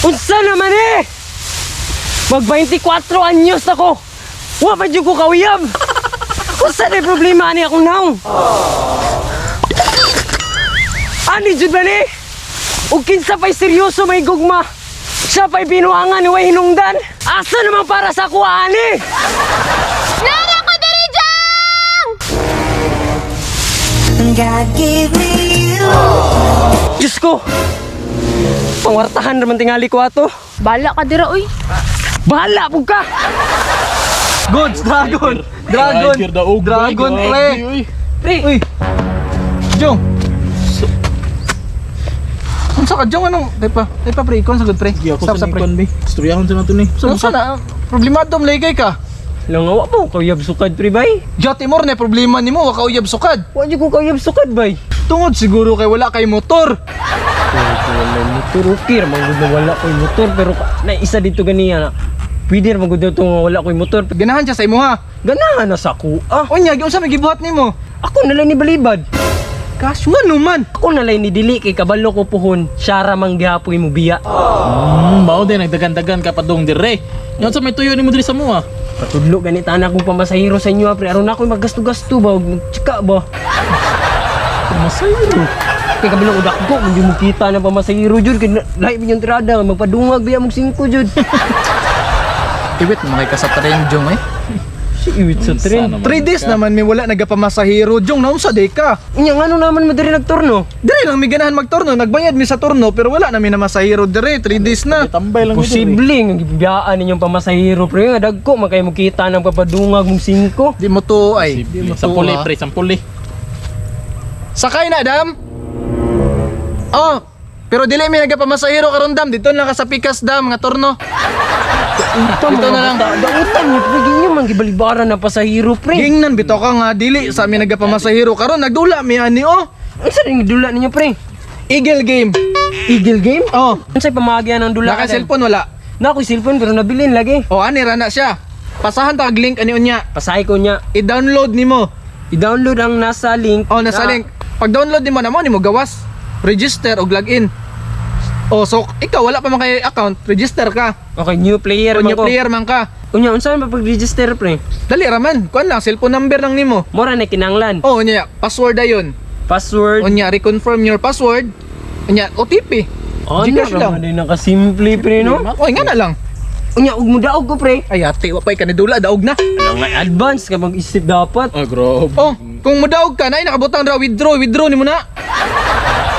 Unsa naman eh? Mag 24 anyos ako. Wa pa jud ko kauyab. Unsa na problema ani akong naong? Ani jud ba ni? Ug kinsa pa'y seryoso may gugma. Siya pa'y binuangan ni way hinungdan. Asa naman para sa kuha ani? Nara ko diri jang! God gave me you. Diyos ko! Pangwartahan naman tingali ko ato. Bala ka dira uy. Bahala po ka! Goods, dragon! Dragon! Dragon, pre! Pre! Uy! Jong! Unsa ka, Jong? Anong? Tay pa, pre. Ikaw sa good, pre. Stop sa pre. Istoryahon sa nato ni. Unsa na? Problemado mo ligay ka. Langawa po, kauyab sukad pre bay. Jati mo na problema nimo, wa ka uyab sukad. Wa di ko kauyab sukad bay. Tungod siguro kay wala kay motor. Wala motor, okay ramang gud na wala ko'y motor. Pero na isa dito ganiya na. Pwede ramang gud ito nga wala ko'y motor. Ganahan siya sa imo ha. Ganahan na sa kuha. Unya, unsa may gibuhat nimo? Ako nalay ni balibad. Kaso nga naman. Ako nalay ni dili kay kabalo ko puhon. Siya ramang gihapoy mo biya. Mao din nagdagan-dagan ka pa dong dire. Yan sa may tuyo ni mo diri sa mo ah. Patudlo ganita na akong pamasahiro sa inyo pre. Aron ako maggasto-gasto ba ug magtsika ba. Masayro. Kay kabalo ko dakgo hindi mo kita na pamasahiro jud kay lahi min yung tirada magpadungag biya mong 5 jud. Iwit mo kay kasatren Jong eh. Si iwit sa trend. 3 days naman may wala nagapamasahero Jong, naunsa day ka? Unya ngano naman madiri nagturno? Dire lang may ganahan magturno, nagbayad mi sa turno pero wala na mi na masahero dire, 3 days na. Tambay lang Posible nga gibiyaan ninyong pamasahiro pre nga dagko makay mo kita ng papadungag mong 5. Di mo to ay. Di mo Sa to, puli ha? pre, sa puli. Sakay na dam. Oh, pero dili mi nagapamasahero karon dam, dito lang ka sa Pikas dam nga turno. Dito na lang. Dautan ni pre ginyo man gibalibaran na pasahiro pre. Gingnan bitaw ka nga dili sa mi nagapamasahiro karon nagdula mi ani oh. Unsa ning dula ninyo pre? Eagle game. Eagle game? Oh, Unsay pamagyan ng dula? naka cellphone wala. Na ako'y cellphone pero nabilin lagi. Oh, ani ra na siya. Pasahan tag link ani unya. Pasahay ko niya. I-download nimo. I-download ang nasa link. Oh, nasa link. Pag download nimo gawas, register og login. Oh, so ikaw wala pa man kay account, register ka. Okay, new player Kung man new ko. player man ka. Unya unsa man pag-register pre? Dali ra man. Kuan lang cellphone number lang nimo. Mora na kinanglan. Oh, unya password ayon. Password. Unya reconfirm your password. Unya OTP. Ano Gcash lang. naman din nakasimple pre no? Oy nga na lang. Unya ug mudaog ko pre. Ay ate, wa pay kanidula daog na. Ano nga advance ka mag-isip dapat. Ah, grabe. Oh, kung mudaog ka na ay nakabutang ra withdraw nimo na.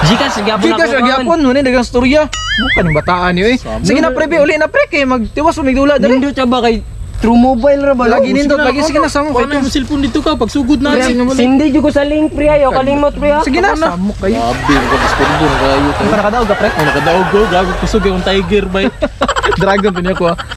Gcash gyapon Gcash ra gyapon mo ni dagang storya. Bukan ng bataan niyo eh. Sige na pre, uli na pre kay magtiwas mo migdula dali. Nindot siya ba kay True Mobile ra ba? Lagi nindot lagi sige na samo Paano yung cellphone dito ka? Pagsugod na. Sindi jud ko sa link pre ayo kalimot pre ha. Sige na. Samok kayo. Grabe, magkabiskudo na kayo. Ano nakadaog ka pre? Nakadaog ko, gago kusog yung tiger bay. Dragon din ako.